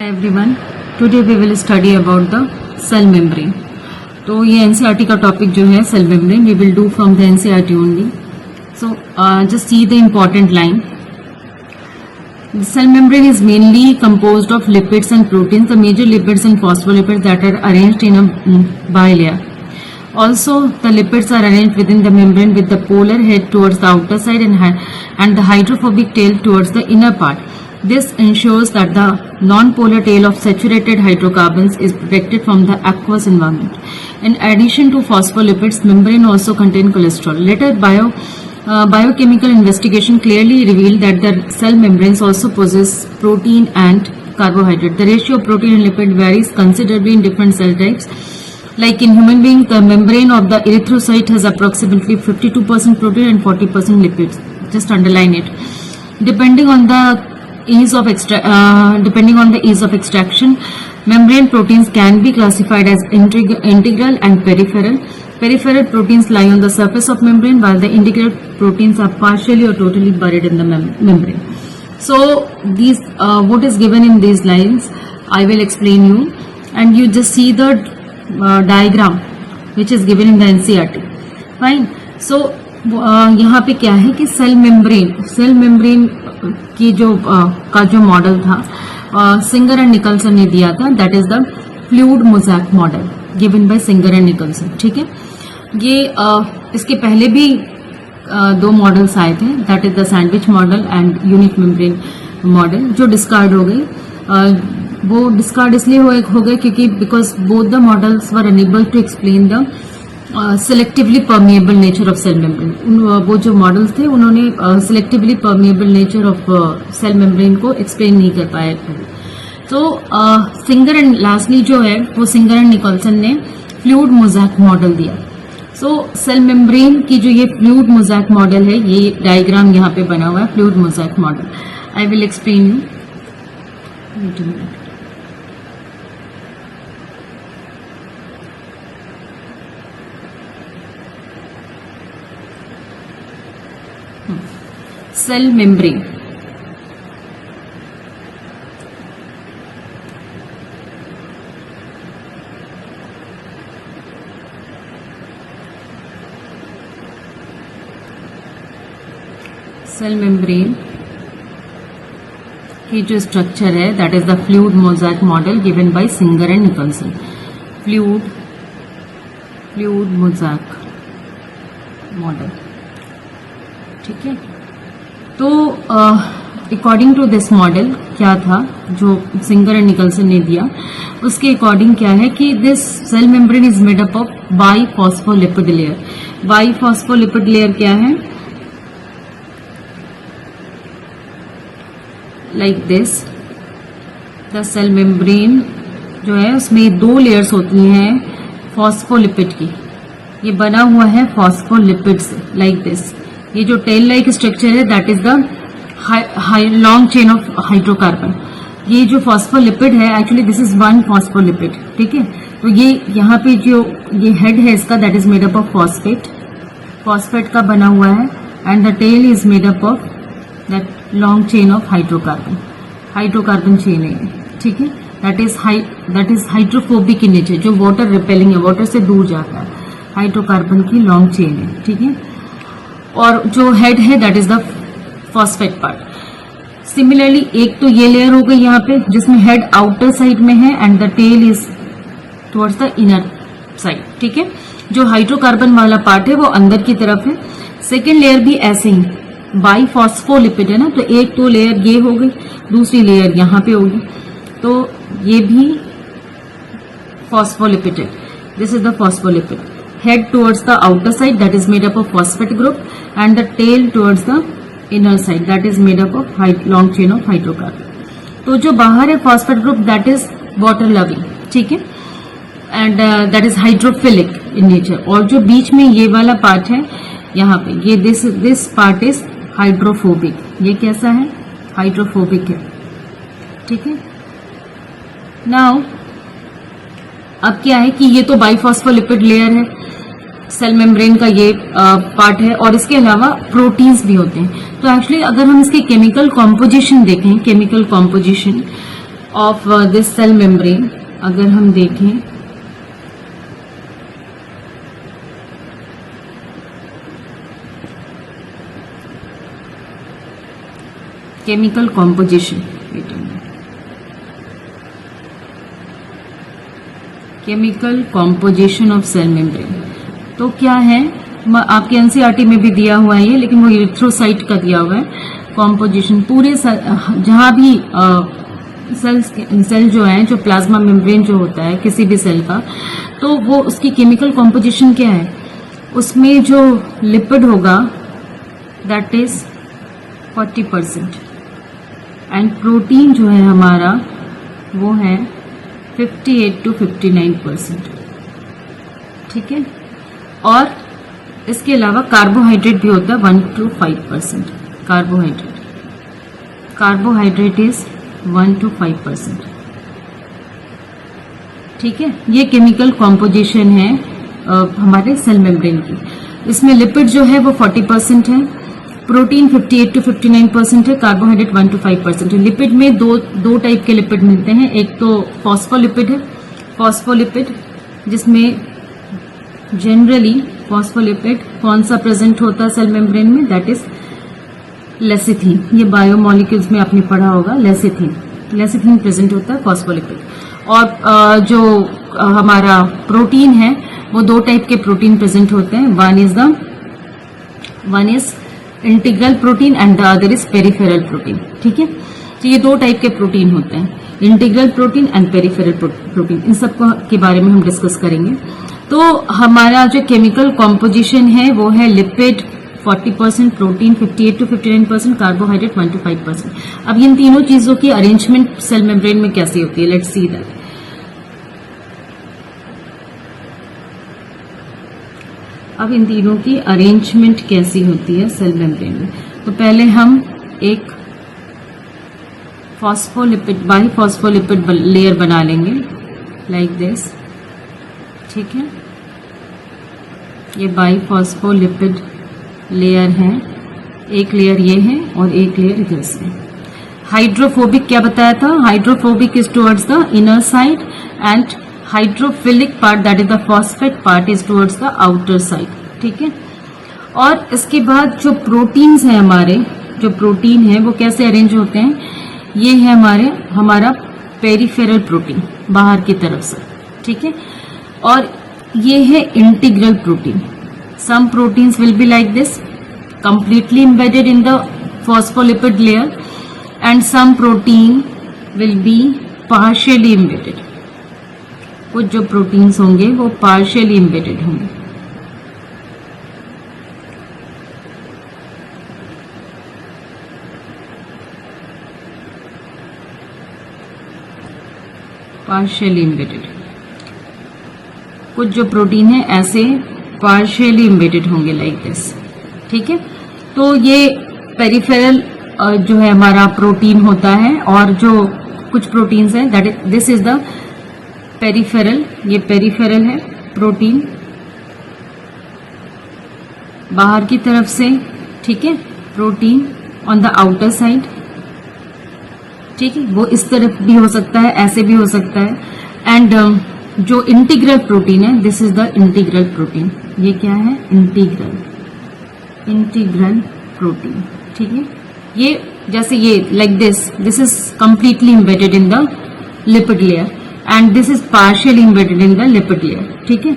Hi everyone, today we will study about the cell membrane. तो ये NCERT का topic जो है cell membrane, we will do from the NCERT only. So just see the important line. The cell membrane is mainly composed of lipids and proteins, the major lipids and phospholipids that are arranged in a bilayer. Also, the lipids are arranged within the membrane with the polar head towards the outer side and the hydrophobic tail towards the inner part. This ensures that the non-polar tail of saturated hydrocarbons is protected from the aqueous environment. In addition to phospholipids, membrane also contain cholesterol. Later, biochemical investigation clearly revealed that the cell membranes also possess protein and carbohydrate. The ratio of protein and lipid varies considerably in different cell types. Like in human being, the membrane of the erythrocyte has approximately 52% protein and 40% lipids. Just underline it. Depending on the ease of extraction, membrane proteins can be classified as integral and peripheral. Peripheral proteins lie on the surface of membrane, while the integral proteins are partially or totally buried in the membrane. So these what is given in these lines, I will explain you, and you just see the diagram which is given in the NCERT. Fine. So यहाँ पे क्या है कि cell membrane की जो model था singer and Nicolson ने दिया था, that is the fluid mosaic model given by singer and Nicolson. ठीक है, ये इसके पहले भी दो मॉडल्स आए थे, that is the sandwich model and unit membrane model, जो डिस्कार्ड हो गई. वो डिस्कार्ड इसलिए हो गए क्योंकि because both the models were unable to explain the selectively permeable nature of cell membrane. वो जो मॉडल्स थे उन्होंने selectively permeable nature of cell membrane को एक्सप्लेन नहीं कर पाए. तो सिंगर एंड लास्टली जो है वो सिंगर एंड निकलसन ने फ्लूइड मोज़ेक मॉडल दिया. सो सेल मेम्ब्रेन की जो ये फ्लूइड मोज़ेक मॉडल है, ये डायग्राम यहाँ पे बना हुआ है, fluid mosaic model. I will explain you. Cell membrane. Cell membrane की जो स्ट्रक्चर है, that is the fluid mosaic model given by singer and Nicolson. Fluid mosaic model. ठीक है, तो अकॉर्डिंग टू दिस मॉडल क्या था जो सिंगर एंड निकलसन ने दिया, उसके अकॉर्डिंग क्या है कि this cell membrane is made up of biphospholipid layer. Biphospholipid layer क्या है? Like this. The cell membrane जो है उसमें दो लेयर्स होती हैं फॉस्फोलिपिड की. ये बना हुआ है फॉस्फोलिपिड से, लाइक दिस. ये जो टेल लाइक स्ट्रक्चर है, that is the long chain of hydrocarbon. ये जो फॉस्फोलिपिड है, actually this is one phospholipid. ठीक है, तो ये यहाँ पे जो ये हेड है इसका, that is made up of phosphate का बना हुआ है, and the tail is made up of that long chain of hydrocarbon chain है. ठीक है, that is hydrophobic in nature, जो वाटर रिपेलिंग है, वाटर से दूर जाता है, हाइड्रोकार्बन की लॉन्ग चेन है. ठीक है, और जो हेड है that is the phosphate part. Similarly एक तो ये लेयर हो गई यहाँ पे जिसमें हेड आउटर साइड में है and the tail is towards the inner side. ठीक है, जो हाइड्रोकार्बन वाला पार्ट है वो अंदर की तरफ है. सेकेंड लेयर भी ऐसे ही बाइफॉस्फोलिपिड है ना, तो एक तो लेयर ये हो गई, दूसरी लेयर यहाँ पे होगी, तो ये भी फॉस्फोलिपिड है. This is the phospholipid. Head towards the outer side, that is made up of phosphate group, and the tail towards the inner side, that is made up of long chain of hydrocarbon. तो जो बाहर है phosphate group, that is water loving. ठीक है, and that is hydrophilic in nature. और जो बीच में ये वाला पार्ट है यहाँ पे, ये this part is hydrophobic. ये कैसा है? हाइड्रोफोबिक है. ठीक है. Now अब क्या है कि ये तो बाइफॉस्फोलिपिड लेयर है, सेल मेम्ब्रेन का ये पार्ट है, और इसके अलावा प्रोटीन्स भी होते हैं. तो एक्चुअली अगर हम इसकी केमिकल कॉम्पोजिशन देखें, chemical composition of this cell membrane अगर हम देखें chemical composition, chemical composition of cell membrane, तो क्या है आपके एनसीईआरटी में भी दिया हुआ है ये, लेकिन वो इरिथ्रोसाइट का दिया हुआ है कॉम्पोजिशन। पूरे जहां भी सेल जो है, जो प्लाज्मा मेम्ब्रेन जो होता है किसी भी सेल का, तो वो उसकी केमिकल कॉम्पोजिशन क्या है, उसमें जो लिपिड होगा दैट इज 40% एंड प्रोटीन जो है हमारा वो है 58 to 59%, ठीक है। और इसके अलावा कार्बोहाइड्रेट भी होता है 1 to 5%। कार्बोहाइड्रेट इज 1 to 5%, ठीक है। ये केमिकल कॉम्पोजिशन है हमारे सेल मेम्ब्रेन की। इसमें लिपिड जो है वो 40% है, प्रोटीन 58 to 59% है, कार्बोहाइड्रेट 1 to 5% है। लिपिड में दो टाइप के लिपिड मिलते हैं, एक तो फॉस्फोलिपिड है, फॉस्फोलिपिड जिसमें जनरली फॉस्फोलिपिड कौन सा प्रेजेंट होता है सेल मेम्ब्रेन में, दैट इज लेसिथीन। ये बायोमोलिक्यूल्स में आपने पढ़ा होगा, लेसिथीन प्रेजेंट होता है फॉस्फोलिपिड। और जो हमारा प्रोटीन है वो दो टाइप के प्रोटीन प्रेजेंट होते हैं, one is integral protein and the other is peripheral protein, ठीक है। तो ये दो टाइप के प्रोटीन होते हैं, integral protein and peripheral protein. इन सब के बारे में हम डिस्कस करेंगे। तो हमारा जो केमिकल कॉम्पोजिशन है वो है lipid 40%, protein 58 to 59%, carbohydrate 1 to 5%। अब इन तीनों चीजों की अरेंजमेंट सेल मेम्ब्रेन में कैसी होती है, लेट्स सी दैट। अब इन तीनों की अरेंजमेंट कैसी होती है सेल मेम्ब्रेन में, तो पहले हम एक बाइफॉस्फोलिपिड लेयर बना लेंगे लाइक दिस, ठीक है। ये बाइफॉस्फोलिपिड लेयर है, एक लेयर ये है और एक लेयर इधर से। हाइड्रोफोबिक क्या बताया था, hydrophobic is towards the inner side and hydrophilic part that is the phosphate part is towards the outer side, ठीक है। और इसके बाद जो प्रोटीन्स हैं हमारे, जो प्रोटीन है वो कैसे अरेंज होते हैं, ये है हमारा पेरिफेरल प्रोटीन बाहर की तरफ से, ठीक है। और ये है integral protein. Some proteins will be like this completely embedded in the phospholipid layer and some protein will be partially embedded। कुछ जो प्रोटीन्स होंगे वो partially embedded होंगे। partially embedded, कुछ जो प्रोटीन है ऐसे partially embedded होंगे लाइक दिस, ठीक है। तो ये पेरिफेरल जो है हमारा प्रोटीन होता है, और जो कुछ प्रोटीन्स हैं that is this is the peripheral, ये पेरिफेरल है प्रोटीन बाहर की तरफ से, ठीक है। Protein on the outer side, ठीक है, वो इस तरफ भी हो सकता है, ऐसे भी हो सकता है। एंड जो इंटीग्रल प्रोटीन है this is the integral protein, ये क्या है, इंटीग्रल प्रोटीन, ठीक है। ये जैसे ये like this is completely embedded in the lipid layer and this is partially embedded in the lipid layer, ठीक है।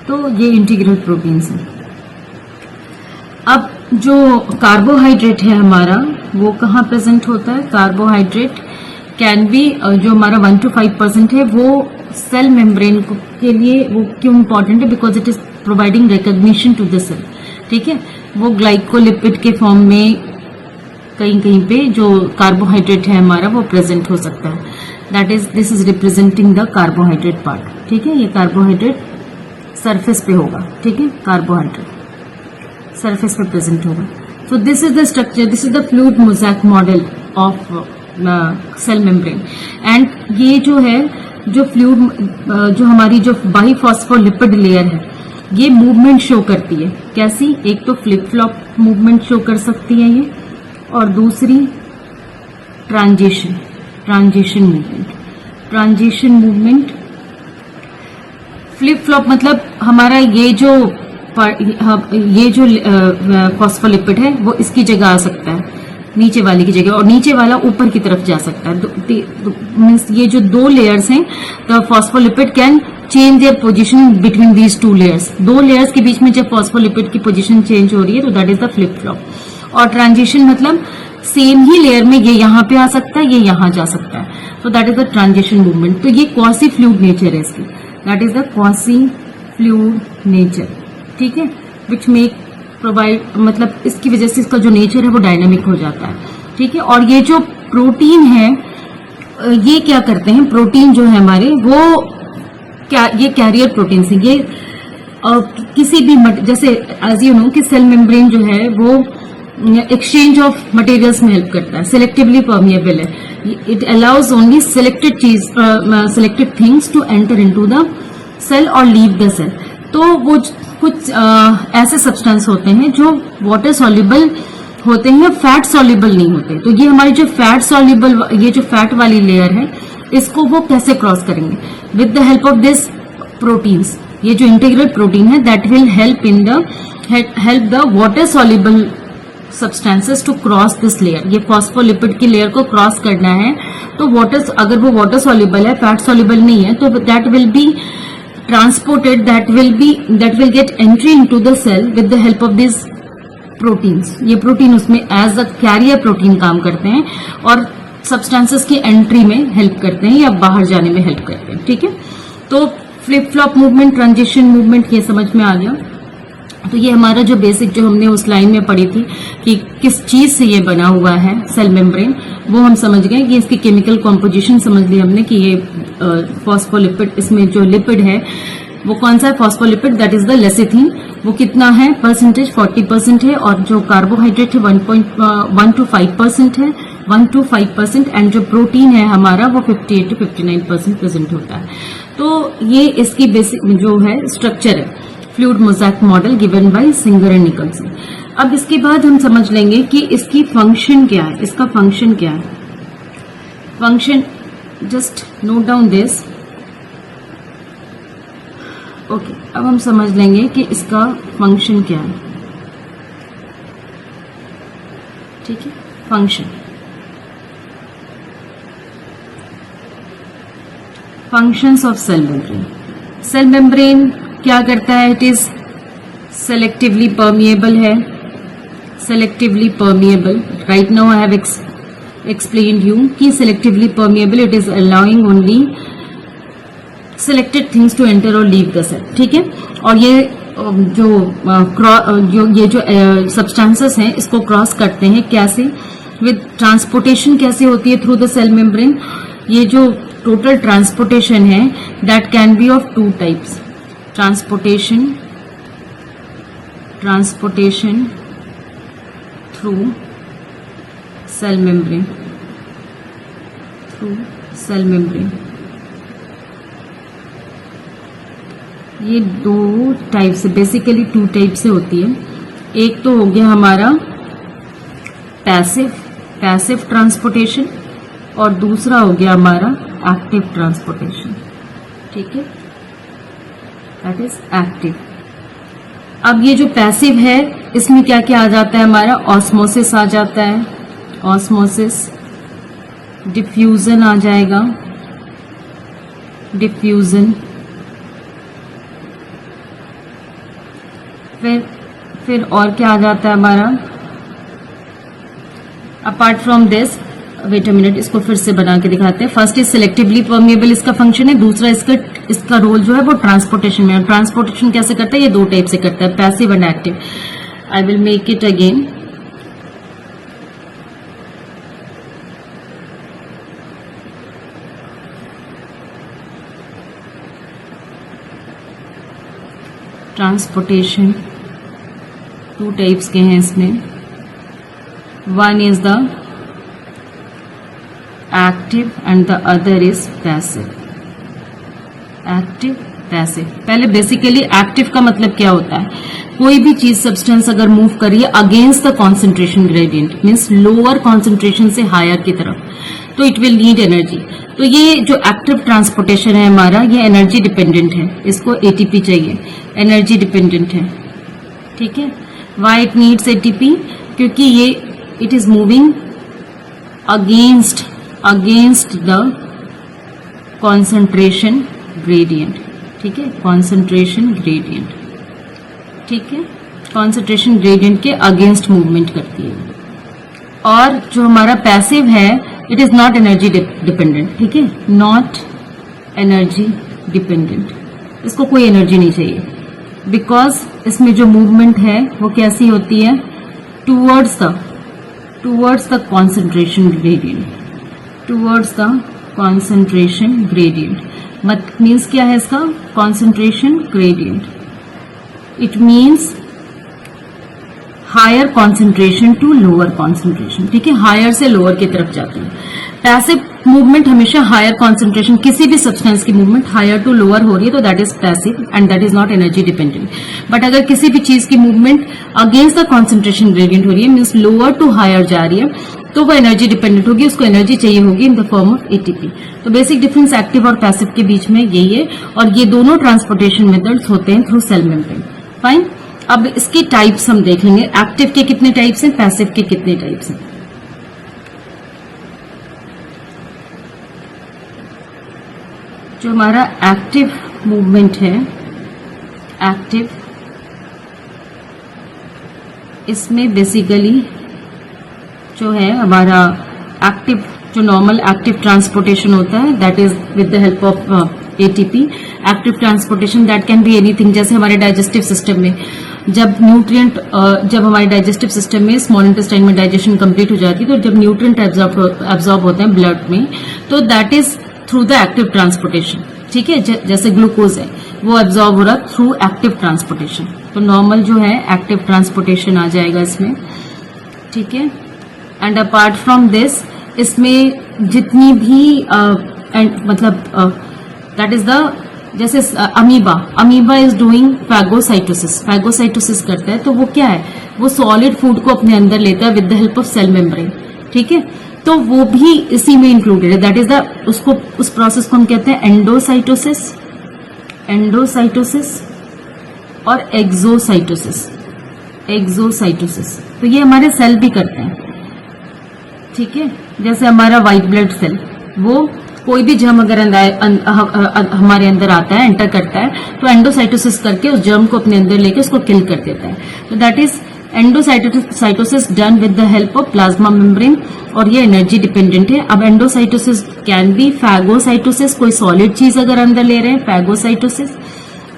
तो ये इंटीग्रल प्रोटीन्स हैं। अब जो कार्बोहाइड्रेट है हमारा वो कहाँ प्रेजेंट होता है, कार्बोहाइड्रेट कैन बी जो हमारा 1 to 5% है, वो सेल मेम्ब्रेन के लिए वो क्यों इंपॉर्टेंट है, because it is providing recognition to the cell, ठीक है। वो ग्लाइकोलिपिड के फॉर्म में कहीं कहीं पे जो कार्बोहाइड्रेट है हमारा वो प्रेजेंट हो सकता है, that is this is representing the carbohydrate part, ठीक है। ये कार्बोहाइड्रेट सरफेस पे होगा, ठीक है, कार्बोहाइड्रेट सरफेस पे प्रेजेंट होगा। So this is the structure, this is the fluid mosaic model of cell membrane. And ये जो है जो फ्लूइड जो हमारी जो बाइफॉस्फोलिपिड लेयर है ये मूवमेंट शो करती है, कैसी, एक तो फ्लिप फ्लॉप मूवमेंट शो कर सकती है ये, और दूसरी transition movement. Transition movement, flip flop मतलब हमारा ये जो फॉस्फोलिपिड है वो इसकी जगह आ सकता है, नीचे वाले की जगह, और नीचे वाला ऊपर की तरफ जा सकता है। मीन्स ये जो दो लेयर्स हैं, the phospholipid can change their position between these two layers. दो लेयर्स के बीच में जब फॉस्फोलिपिड की पोजीशन चेंज हो रही है तो that is the flip flop. और ट्रांजिशन मतलब सेम ही लेयर में ये यहाँ पे आ सकता है, ये यहाँ जा सकता है, तो that is the transition movement. तो ये क्वासी फ्लूइड नेचर है इसकी, that is the quasi fluid nature, ठीक है, विच मेक प्रोवाइड, मतलब इसकी वजह से इसका जो नेचर है वो डायनामिक हो जाता है, ठीक है। और ये जो प्रोटीन है ये क्या करते हैं, प्रोटीन जो है हमारे वो क्या, ये कैरियर प्रोटीन है, ये किसी भी जैसे एज यू नो कि सेल मेम्ब्रेन जो है वो एक्सचेंज ऑफ मटेरियल्स में हेल्प करता है, सिलेक्टिवली परमिएबल है, it allows only selected things to enter into the cell और लीव द सेल। तो वो कुछ ऐसे सब्सटेंस होते हैं जो वाटर सॉल्युबल होते हैं, फैट सॉल्युबल नहीं होते। तो ये हमारी जो फैट सॉल्युबल, ये जो फैट वाली लेयर है, इसको वो कैसे क्रॉस करेंगे, with the help of this proteins. ये जो इंटीग्रल प्रोटीन है that will help the water soluble substances to cross this layer. ये फॉस्फोलिपिड की लेयर को क्रॉस करना है तो वाटर, अगर वो वाटर सॉल्युबल है, फैट सॉल्युबल नहीं है, तो that will be transported, that will get entry into the cell with the help of these proteins। ये प्रोटीन उसमें एज अ कैरियर प्रोटीन काम करते हैं और सब्सटेंसेस की एंट्री में हेल्प करते हैं या बाहर जाने में हेल्प करते हैं, ठीक है। तो flip flop movement, transition movement, ये समझ में आ गया। तो ये हमारा जो बेसिक, जो हमने उस लाइन में पढ़ी थी कि किस चीज से ये बना हुआ है सेल मेम्ब्रेन, वो हम समझ गए कि इसकी केमिकल कॉम्पोजिशन समझ ली हमने कि ये फॉस्फोलिपिड, इसमें जो लिपिड है वो कौन सा है, phospholipid, that is the lecithin. वो कितना है परसेंटेज, 40% है, और जो कार्बोहाइड्रेट है 1 to 5% है, 1 to 5%, एंड जो प्रोटीन है हमारा वो 58 to 59% प्रेजेंट होता है। तो ये इसकी बेसिक जो है स्ट्रक्चर है, fluid mosaic model given by singer and Nicolson. अब इसके बाद हम समझ लेंगे कि इसकी फंक्शन क्या है, इसका फंक्शन क्या है। Function, just note down this, okay. अब हम समझ लेंगे कि इसका फंक्शन क्या है, ठीक है। Functions of cell membrane. Cell membrane क्या करता है, इट इज सेलेक्टिवली परमिएबल है, selectively permeable. Right now I have explained you कि selectively permeable, it is allowing only selected things to enter और लीव द सेल, ठीक है। और ये जो सब्सटेंसेस हैं इसको क्रॉस करते हैं कैसे, विद ट्रांसपोर्टेशन कैसे होती है थ्रू द सेल मेम्ब्रेन। ये जो टोटल ट्रांसपोर्टेशन है that can be of 2 types, transportation through cell membrane, ये 2 टाइप से, बेसिकली 2 टाइप से होती है। एक तो हो गया हमारा पैसिव ट्रांसपोर्टेशन, और दूसरा हो गया हमारा एक्टिव ट्रांसपोर्टेशन, ठीक है, दैट इज एक्टिव। अब ये जो पैसिव है इसमें क्या क्या आ जाता है हमारा, ऑस्मोसिस आ जाता है, ऑस्मोसिस, डिफ्यूजन आ जाएगा, डिफ्यूजन, फिर और क्या आ जाता है हमारा, apart from this, wait a minute, इसको फिर से बना के दिखाते हैं। फर्स्ट इज सिलेक्टिवली परमिएबल, इसका फंक्शन है। दूसरा इसका रोल जो है वो ट्रांसपोर्टेशन में, और ट्रांसपोर्टेशन कैसे करता है, ये 2 टाइप से करता है, passive and active. I will make it again. Transportation 2 types के हैं इसमें। One is the active and the other is passive. Active, passive. पहले बेसिकली एक्टिव का मतलब क्या होता है, कोई भी चीज सब्सटेंस अगर मूव कर रही है against the concentration gradient, means lower concentration से हायर की तरफ, तो इट विल नीड एनर्जी। तो ये जो एक्टिव ट्रांसपोर्टेशन है हमारा, ये एनर्जी डिपेंडेंट है, इसको एटीपी चाहिए, एनर्जी डिपेंडेंट है, ठीक है। Why it needs ATP? क्योंकि ये it is moving against the concentration gradient, ठीक है, कॉन्सेंट्रेशन ग्रेडियंट, ठीक है, कॉन्सेंट्रेशन ग्रेडियंट के अगेंस्ट मूवमेंट करती है। और जो हमारा पैसिव है, it is not energy dependent, ठीक है, नॉट एनर्जी डिपेंडेंट, इसको कोई एनर्जी नहीं चाहिए, बिकॉज इसमें जो मूवमेंट है वो कैसी होती है, towards the concentration gradient, towards the concentration gradient. मत मीन्स क्या है इसका, concentration gradient, it means higher concentration to lower concentration, ठीक है, हायर से लोअर की तरफ जाती है। पैसिव मूवमेंट हमेशा हायर कॉन्सेंट्रेशन, किसी भी सब्सटेंस की मूवमेंट हायर टू लोअर हो रही है तो that is passive and that is not energy dependent. But अगर किसी भी चीज की movement against the concentration gradient हो रही है, मीन्स लोअर टू हायर जा रही है, तो वो एनर्जी डिपेंडेंट होगी, उसको एनर्जी चाहिए होगी in the form of ATP. तो बेसिक डिफरेंस एक्टिव और पैसिव के बीच में यही है, और ये दोनों ट्रांसपोर्टेशन मेथड्स होते हैं थ्रू सेल मेम्ब्रेन। फाइन, अब इसके टाइप्स हम देख लेंगे, एक्टिव के कितने टाइप्स हैं, पैसिव के कितने टाइप्स हैं। जो हमारा एक्टिव मूवमेंट है, एक्टिव, इसमें बेसिकली जो है हमारा एक्टिव, जो नॉर्मल एक्टिव ट्रांसपोर्टेशन होता है, that is with the help of ATP. Active transportation that can be anything, जैसे हमारे डाइजेस्टिव सिस्टम में जब न्यूट्रिएंट, जब हमारे डाइजेस्टिव सिस्टम में स्मॉल इंटेस्टाइन में डाइजेशन कंप्लीट हो जाती है, तो जब न्यूट्रिएंट एब्जॉर्ब होते हैं ब्लड में, तो that is through the active transportation, ठीक है। जैसे ग्लूकोज है वो एब्जॉर्ब हो रहा थ्रू एक्टिव ट्रांसपोर्टेशन, तो नॉर्मल जो है एक्टिव ट्रांसपोर्टेशन आ जाएगा इसमें, ठीक है। एंड अपार्ट फ्रॉम दिस, इसमें जितनी भी दैट इज द, जैसे अमीबा इज डूइंग फैगोसाइटोसिस करता है, तो वो क्या है, वो सॉलिड फूड को अपने अंदर लेता है with the help of cell membrane, ठीक है, तो वो भी इसी में इंक्लूडेड है, दैट इज द, उसको, उस प्रोसेस को हम कहते हैं एंडोसाइटोसिस और एक्सोसाइटोसिस। तो ये हमारे सेल भी करते हैं, ठीक है। जैसे हमारा व्हाइट ब्लड सेल, वो कोई भी जर्म अगर हमारे अंदर आता है, एंटर करता है, तो एंडोसाइटोसिस करके उस जर्म को अपने अंदर लेके उसको किल कर देता है, तो that is endocytosis done with the help of plasma membrane, और ये एनर्जी डिपेंडेंट है। अब एंडोसाइटोसिस कैन बी फैगोसाइटोसिस, कोई सॉलिड चीज अगर अंदर ले रहे हैं, फैगोसाइटोसिस,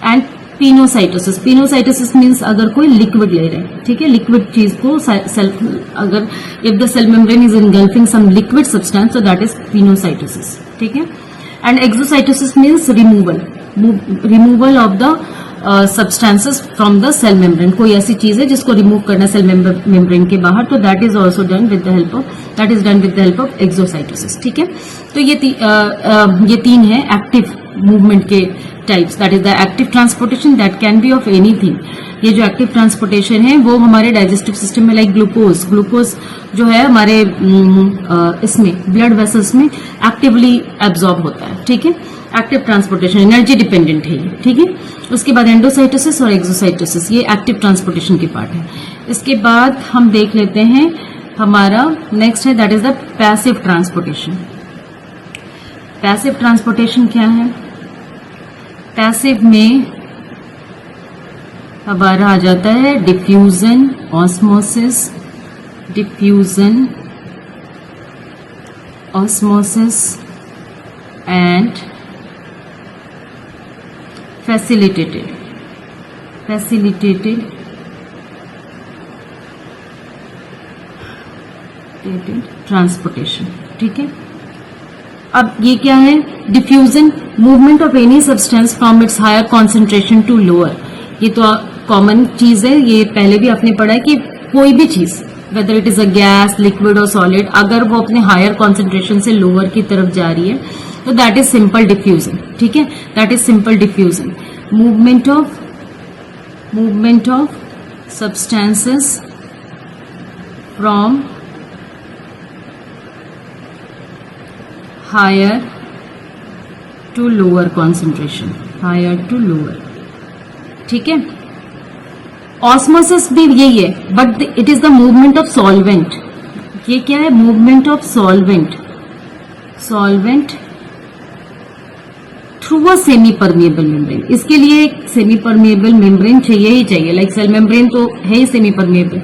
एंड पिनोसाइटोसिस मीन्स अगर कोई लिक्विड ले रहे हैं, ठीक है, लिक्विड चीज को सेल, अगर if the cell membrane is engulfing some liquid substance, तो दैट इज पिनोसाइटोसिस, ठीक है। And exocytosis means removal of the substances from the cell membrane, कोई ऐसी चीज है जिसको रिमूव करना सेल मेम्ब्रेन के बाहर, तो that is also done with the help of exocytosis, ठीक है। तो ये तीन है एक्टिव मूवमेंट के types, that is the active transportation that can be of anything. ये जो एक्टिव ट्रांसपोर्टेशन है वो हमारे डाइजेस्टिव सिस्टम में, लाइक ग्लूकोज जो है हमारे इसमें ब्लड वेसल्स में एक्टिवली एब्जॉर्ब होता है, ठीक है। एक्टिव ट्रांसपोर्टेशन एनर्जी डिपेंडेंट है, ठीक है। उसके बाद एंडोसाइटोसिस और एक्सोसाइटोसिस, ये एक्टिव ट्रांसपोर्टेशन की पार्ट है। इसके बाद हम देख लेते हैं हमारा नेक्स्ट है, that is the passive transportation. Passive transportation क्या है, पैसिव में हमारा आ जाता है diffusion, osmosis and facilitated transportation, ठीक है। अब ये क्या है, diffusion, movement of any substance from its higher concentration to lower. ये तो कॉमन चीज है, ये पहले भी आपने पढ़ा है कि कोई भी चीज, whether it is a gas, liquid और सॉलिड, अगर वो अपने हायर कॉन्सेंट्रेशन से लोअर की तरफ जा रही है, तो दैट इज सिंपल डिफ्यूजन, ठीक है, that is simple diffusion. Movement of substances from higher to lower concentration, higher to lower, ठीक है। ऑस्मोसिस भी यही है, but it is the movement of solvent. ये क्या है? Movement of solvent, solvent through a semi permeable membrane. इसके लिए एक सेमी परमिएबल मेम्ब्रेन चाहिए ही चाहिए, लाइक सेल मेम्ब्रेन तो है ही सेमी परमिएबल,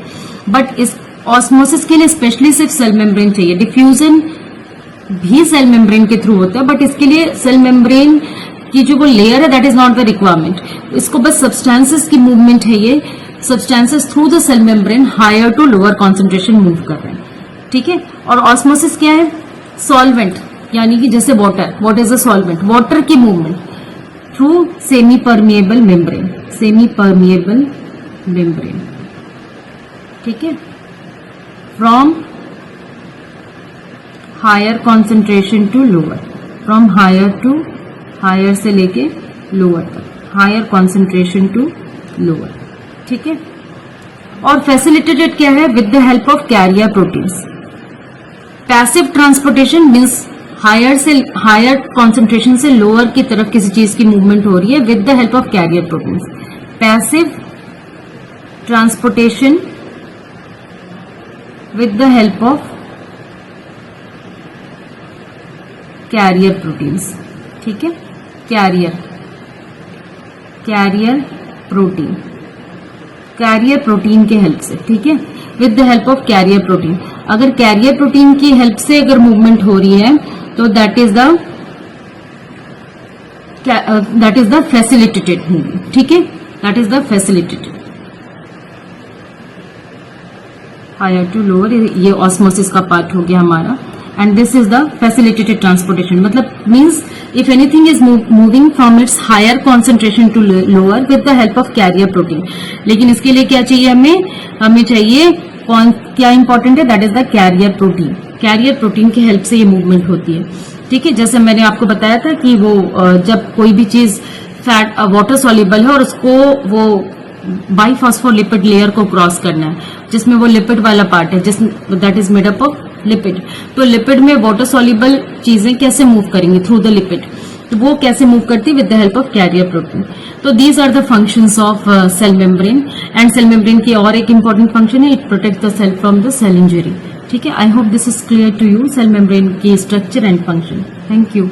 बट इस ऑस्मोसिस के लिए स्पेशली सिर्फ सेल मेम्ब्रेन चाहिए। डिफ्यूजन भी सेल मेम्ब्रेन के थ्रू होता है, बट इसके लिए सेल मेम्ब्रेन की जो वो लेयर है that is not the requirement. इसको बस सब्सटेंसेस की मूवमेंट है, ये substances through the cell membrane higher to lower concentration move कर रहे हैं, ठीक है। और ऑस्मोसिस क्या है? सॉल्वेंट, यानी कि जैसे water, what is a solvent? Water की movement through semi permeable membrane, semi permeable membrane, ठीक है। From higher concentration to lower, from higher to, higher से लेके लोअर तक, हायर कॉन्सेंट्रेशन टू लोअर, ठीक है। और फैसिलिटेटेड क्या है? With the help of carrier proteins. Passive transportation means higher से, हायर कॉन्सेंट्रेशन से लोअर की तरफ किसी चीज की मूवमेंट हो रही है with the help of carrier proteins. Passive transportation with the help of carrier proteins, ठीक है। Carrier, carrier protein, carrier protein के हेल्प से, ठीक है, with the help of carrier protein. अगर कैरियर प्रोटीन की हेल्प से अगर मूवमेंट हो रही है तो that is the facilitated movement, ठीक है, that is the facilitated. Higher to lower, ये ऑस्मोसिस का पार्ट हो गया हमारा, and this is the facilitated transportation. मतलब means if anything is moving from its higher concentration to lower with the help of carrier protein. लेकिन इसके लिए क्या चाहिए हमें? हमें चाहिए क्या इंपॉर्टेंट है? That is the career protein. Carrier protein की हेल्प से ये मूवमेंट होती है, ठीक है। जैसे मैंने आपको बताया था कि वो जब कोई भी चीज फैट वाटर सॉल्युबल है और उसको वो बाइफॉस्फोलिपिड लेयर को क्रॉस करना है, जिसमें वो लिपिड वाला पार्ट है, जिस that is made up of lipid. तो लिपिड में वाटर सॉल्युबल चीजें कैसे मूव करेंगी? Through the lipid. तो वो कैसे मूव करती है? With the help of carrier protein. तो these are the functions of cell membrane. And cell membrane की और एक इंपॉर्टेंट फंक्शन है, it protect the cell from the cell injury, ठीक है। I hope this is clear to you, cell membrane की structure and function. Thank you.